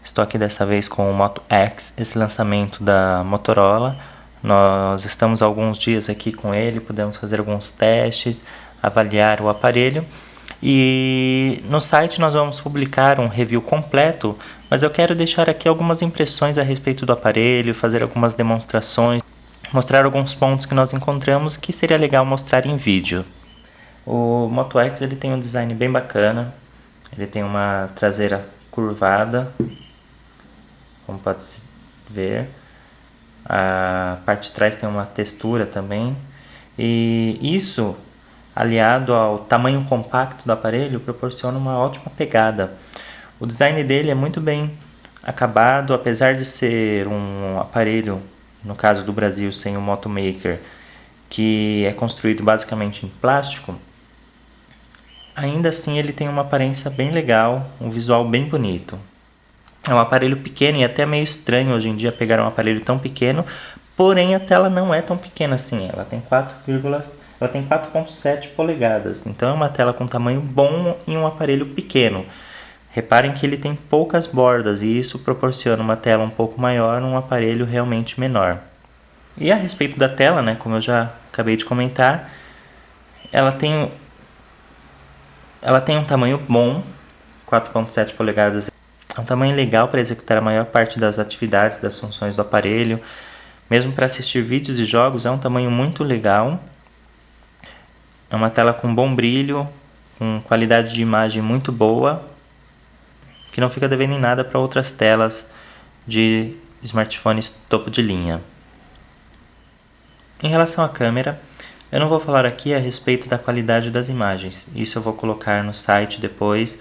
Estou aqui dessa vez com o Moto X, esse lançamento da Motorola. Nós estamos há alguns dias aqui com ele, podemos fazer alguns testes, avaliar o aparelho. E no site nós vamos publicar um review completo, mas eu quero deixar aqui algumas impressões a respeito do aparelho, fazer algumas demonstrações, mostrar alguns pontos que nós encontramos que seria legal mostrar em vídeo. O Moto X ele tem um design bem bacana, ele tem uma traseira curvada, como pode-se ver. A parte de trás tem uma textura também. E isso, aliado ao tamanho compacto do aparelho, proporciona uma ótima pegada. O design dele é muito bem acabado, apesar de ser um aparelho, no caso do Brasil, sem o Moto Maker, que é construído basicamente em plástico. Ainda assim ele tem uma aparência bem legal, um visual bem bonito. É um aparelho pequeno e até meio estranho hoje em dia pegar um aparelho tão pequeno, porém a tela não é tão pequena assim, ela tem 4,7 polegadas, então é uma tela com tamanho bom em um aparelho pequeno. Reparem que ele tem poucas bordas e isso proporciona uma tela um pouco maior num aparelho realmente menor. E a respeito da tela, né, como eu já acabei de comentar, ela tem um tamanho bom, 4,7 polegadas. É um tamanho legal para executar a maior parte das atividades, das funções do aparelho. Mesmo para assistir vídeos e jogos, é um tamanho muito legal. É uma tela com bom brilho, com qualidade de imagem muito boa, que não fica devendo em nada para outras telas de smartphones topo de linha. Em relação à câmera, eu não vou falar aqui a respeito da qualidade das imagens. Isso eu vou colocar no site depois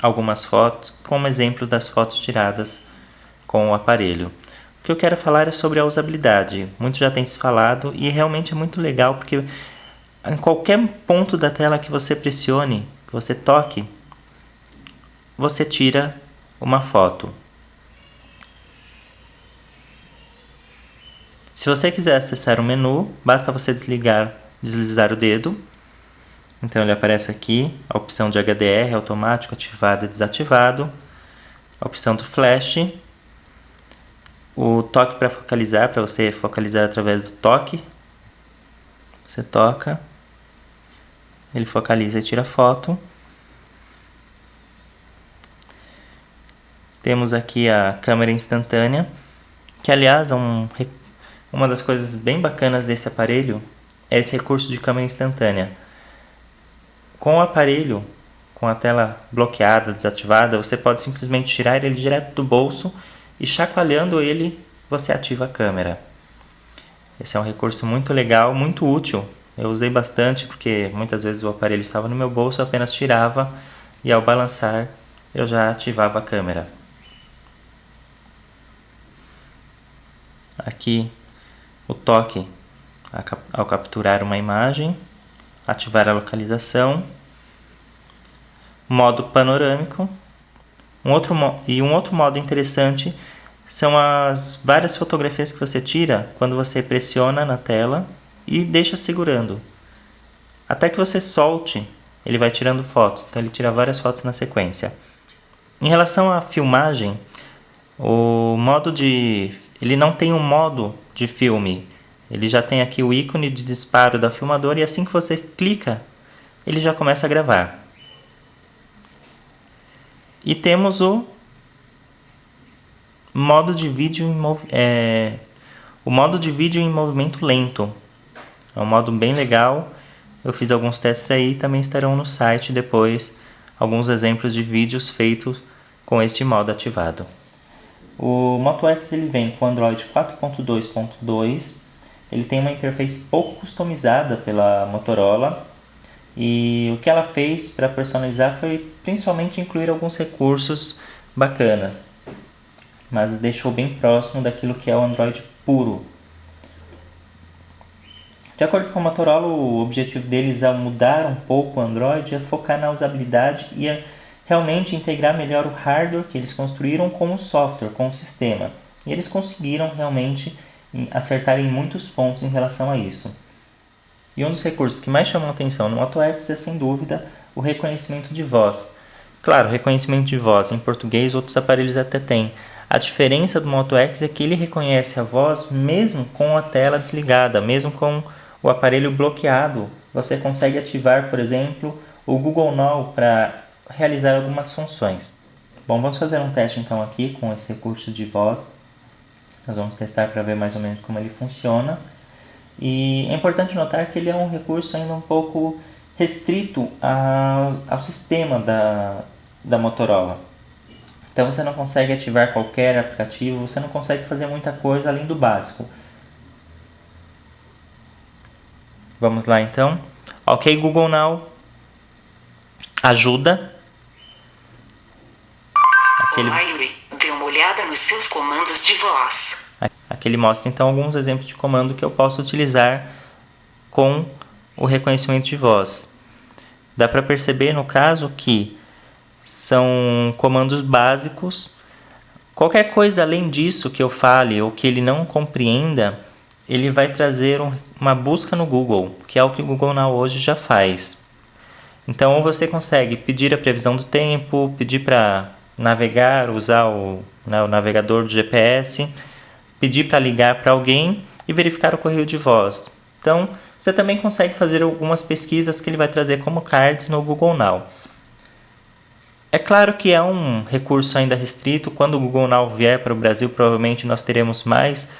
algumas fotos, como exemplo das fotos tiradas com o aparelho. O que eu quero falar é sobre a usabilidade. Muito já tem se falado e realmente é muito legal porque em qualquer ponto da tela que você pressione, que você toque, você tira uma foto. Se você quiser acessar o menu, basta você deslizar o dedo. Então ele aparece aqui, a opção de HDR automático ativado e desativado, a opção do flash, o toque para focalizar, para você focalizar através do toque. Você toca, ele focaliza e tira foto. Temos aqui a câmera instantânea, que aliás é uma das coisas bem bacanas desse aparelho, é esse recurso de câmera instantânea. Com o aparelho, com a tela bloqueada, desativada, você pode simplesmente tirar ele direto do bolso e chacoalhando ele, você ativa a câmera. Esse é um recurso muito legal, muito útil. Eu usei bastante porque muitas vezes o aparelho estava no meu bolso, eu apenas tirava e ao balançar eu já ativava a câmera. Aqui o toque ao capturar uma imagem, ativar a localização, modo panorâmico. Um outro modo interessante são as várias fotografias que você tira quando você pressiona na tela e deixa segurando. Até que você solte, ele vai tirando fotos, então ele tira várias fotos na sequência. Em relação à filmagem, ele não tem um modo de filme. Ele já tem aqui o ícone de disparo da filmadora e assim que você clica, ele já começa a gravar. E temos o modo de vídeo em movimento lento. É um modo bem legal. Eu fiz alguns testes aí e também estarão no site depois alguns exemplos de vídeos feitos com este modo ativado. O Moto X ele vem com Android 4.2.2. Ele tem uma interface pouco customizada pela Motorola e o que ela fez para personalizar foi principalmente incluir alguns recursos bacanas, mas deixou bem próximo daquilo que é o Android puro. De acordo com a Motorola, o objetivo deles ao mudar um pouco o Android é focar na usabilidade e realmente integrar melhor o hardware que eles construíram com o software, com o sistema. E eles conseguiram realmente acertar em muitos pontos em relação a isso. E um dos recursos que mais chamam a atenção no Moto X é, sem dúvida, o reconhecimento de voz, Claro, reconhecimento de voz em português outros aparelhos até têm. A diferença do Moto X é que ele reconhece a voz mesmo com a tela desligada, mesmo com o aparelho bloqueado. Você consegue ativar, por exemplo, o Google Now para realizar algumas funções. Bom, vamos fazer um teste então aqui com esse recurso de voz. Nós vamos testar para ver mais ou menos como ele funciona. E é importante notar que ele é um recurso ainda um pouco restrito ao sistema da Motorola. Então você não consegue ativar qualquer aplicativo, você não consegue fazer muita coisa além do básico. Vamos lá então. Ok, Google Now. Ajuda. Olá, Yuri. Dê uma olhada nos seus comandos de voz. Aqui ele mostra então alguns exemplos de comando que eu posso utilizar com o reconhecimento de voz. Dá para perceber no caso que são comandos básicos. Qualquer coisa além disso que eu fale ou que ele não compreenda, ele vai trazer uma busca no Google, que é o que o Google Now hoje já faz. Então você consegue pedir a previsão do tempo, pedir para navegar, usar o navegador do GPS, pedir para ligar para alguém e verificar o correio de voz. Então você também consegue fazer algumas pesquisas que ele vai trazer como cards no Google Now. É claro que é um recurso ainda restrito. Quando o Google Now vier para o Brasil, provavelmente nós teremos mais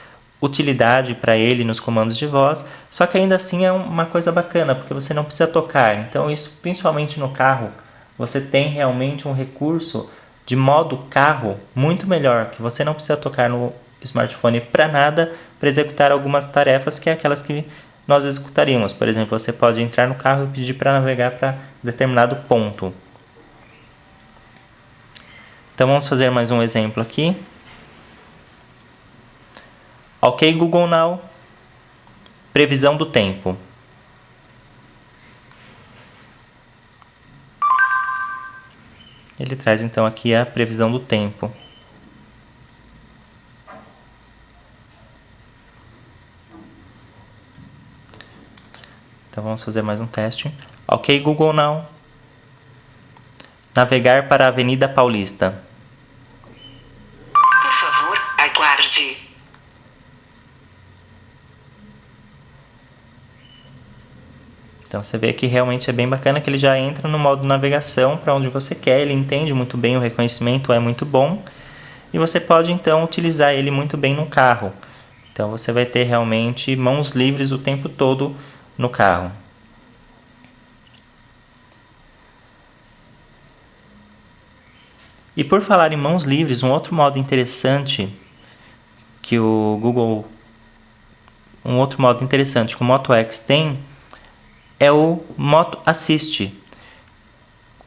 utilidade para ele nos comandos de voz, só que ainda assim é uma coisa bacana, porque você não precisa tocar. Então isso, principalmente no carro, você tem realmente um recurso de modo carro muito melhor, que você não precisa tocar no smartphone para nada, para executar algumas tarefas que é aquelas que nós executaríamos. Por exemplo, você pode entrar no carro e pedir para navegar para determinado ponto. Então vamos fazer mais um exemplo aqui. Ok, Google Now. Previsão do tempo. Ele traz então aqui a previsão do tempo. Então vamos fazer mais um teste. Ok, Google Now. Navegar para a Avenida Paulista. Por favor, aguarde. Então você vê que realmente é bem bacana que ele já entra no modo navegação para onde você quer, ele entende muito bem, o reconhecimento é muito bom e você pode então utilizar ele muito bem no carro. Então você vai ter realmente mãos livres o tempo todo no carro. E por falar em mãos livres, um outro modo interessante que o Moto X tem é o Moto Assist.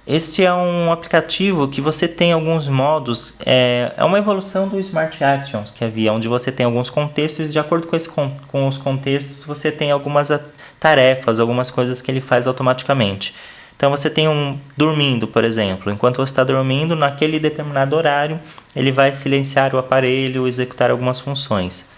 Esse é um aplicativo que você tem alguns modos, é uma evolução do Smart Actions que havia, onde você tem alguns contextos e de acordo com os contextos você tem algumas tarefas, algumas coisas que ele faz automaticamente. Então você tem dormindo, por exemplo. Enquanto você está dormindo, naquele determinado horário, ele vai silenciar o aparelho, executar algumas funções.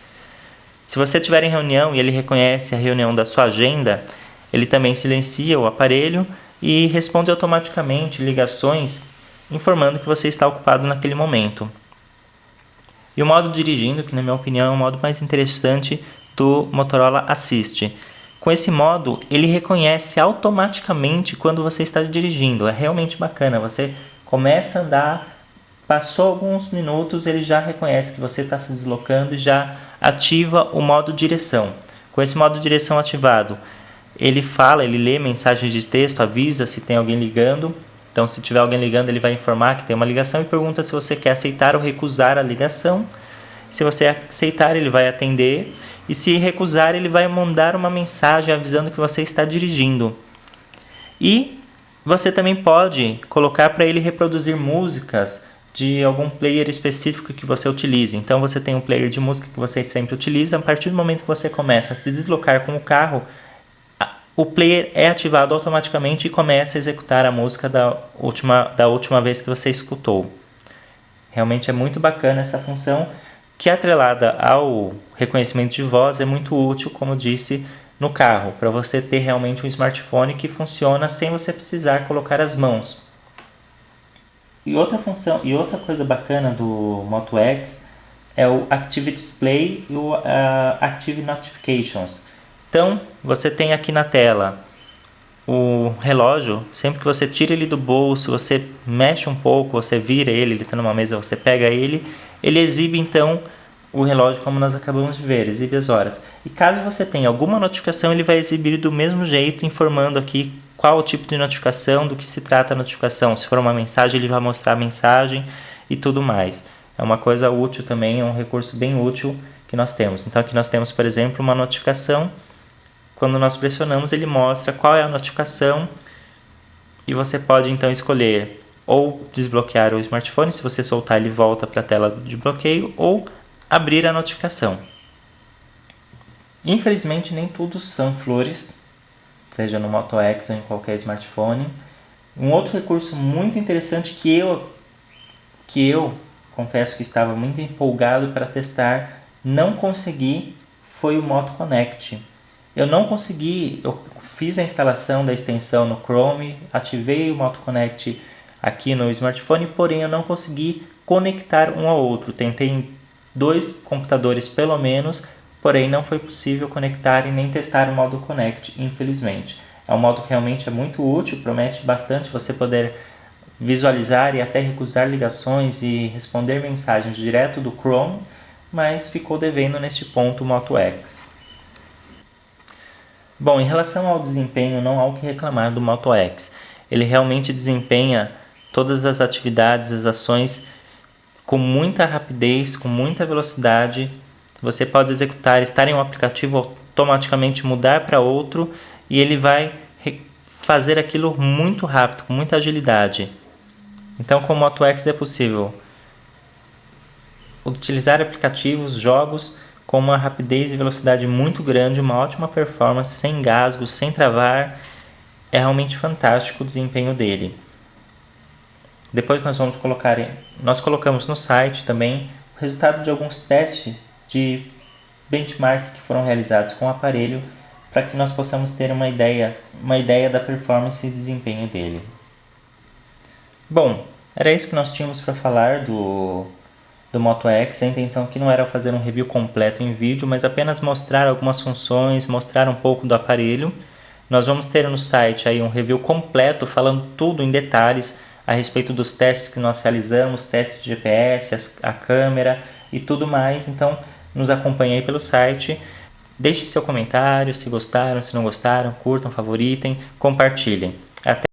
Se você estiver em reunião e ele reconhece a reunião da sua agenda, ele também silencia o aparelho e responde automaticamente ligações informando que você está ocupado naquele momento. E o modo dirigindo, que na minha opinião é o modo mais interessante do Motorola Assist. Com esse modo, ele reconhece automaticamente quando você está dirigindo. É realmente bacana. Você começa a andar, passou alguns minutos, ele já reconhece que você está se deslocando e já ativa o modo direção. Com esse modo direção ativado, ele lê mensagens de texto, avisa se tem alguém ligando. Então, se tiver alguém ligando, ele vai informar que tem uma ligação e pergunta se você quer aceitar ou recusar a ligação. Se você aceitar, ele vai atender. E se recusar, ele vai mandar uma mensagem avisando que você está dirigindo. E você também pode colocar para ele reproduzir músicas de algum player específico que você utilize. Então você tem um player de música que você sempre utiliza. A partir do momento que você começa a se deslocar com o carro, o player é ativado automaticamente e começa a executar a música da última vez que você escutou. Realmente é muito bacana essa função, que atrelada ao reconhecimento de voz é muito útil, como eu disse, no carro, para você ter realmente um smartphone que funciona sem você precisar colocar as mãos. E outra função, e outra coisa bacana do Moto X é o Active Display e o Active Notifications. Então, você tem aqui na tela o relógio, sempre que você tira ele do bolso, você mexe um pouco, você vira ele está numa mesa, você pega ele exibe então o relógio como nós acabamos de ver, exibe as horas. E caso você tenha alguma notificação, ele vai exibir do mesmo jeito, informando aqui qual o tipo de notificação, do que se trata a notificação. Se for uma mensagem, ele vai mostrar a mensagem e tudo mais. É uma coisa útil também, é um recurso bem útil que nós temos. Então aqui nós temos, por exemplo, uma notificação. Quando nós pressionamos, ele mostra qual é a notificação e você pode então escolher ou desbloquear o smartphone, se você soltar ele volta para a tela de bloqueio, ou abrir a notificação. Infelizmente nem tudo são flores, seja no Moto X ou em qualquer smartphone. Um outro recurso muito interessante que eu confesso que estava muito empolgado para testar, não consegui, foi o Moto Connect. Eu não consegui, eu fiz a instalação da extensão no Chrome, ativei o Moto Connect aqui no smartphone, porém eu não consegui conectar um ao outro. Tentei em 2 computadores pelo menos, porém não foi possível conectar e nem testar o modo Connect, infelizmente. É um modo que realmente é muito útil, promete bastante você poder visualizar e até recusar ligações e responder mensagens direto do Chrome, mas ficou devendo neste ponto o Moto X. Bom, em relação ao desempenho, não há o que reclamar do Moto X. Ele realmente desempenha todas as atividades, as ações com muita rapidez, com muita velocidade. Você pode executar, estar em um aplicativo, automaticamente mudar para outro e ele vai fazer aquilo muito rápido, com muita agilidade. Então com o Moto X é possível utilizar aplicativos, jogos com uma rapidez e velocidade muito grande, uma ótima performance, sem gasgos, sem travar. É realmente fantástico o desempenho dele. Depois nós colocamos no site também o resultado de alguns testes de benchmark que foram realizados com o aparelho, para que nós possamos ter uma ideia da performance e desempenho dele. Bom, era isso que nós tínhamos para falar do Moto X. A intenção aqui não era fazer um review completo em vídeo, mas apenas mostrar algumas funções, mostrar um pouco do aparelho. Nós vamos ter no site aí um review completo, falando tudo em detalhes a respeito dos testes que nós realizamos, testes de GPS, a câmera e tudo mais. Então, nos acompanhe aí pelo site. Deixe seu comentário, se gostaram, se não gostaram, curtam, favoritem, compartilhem. Até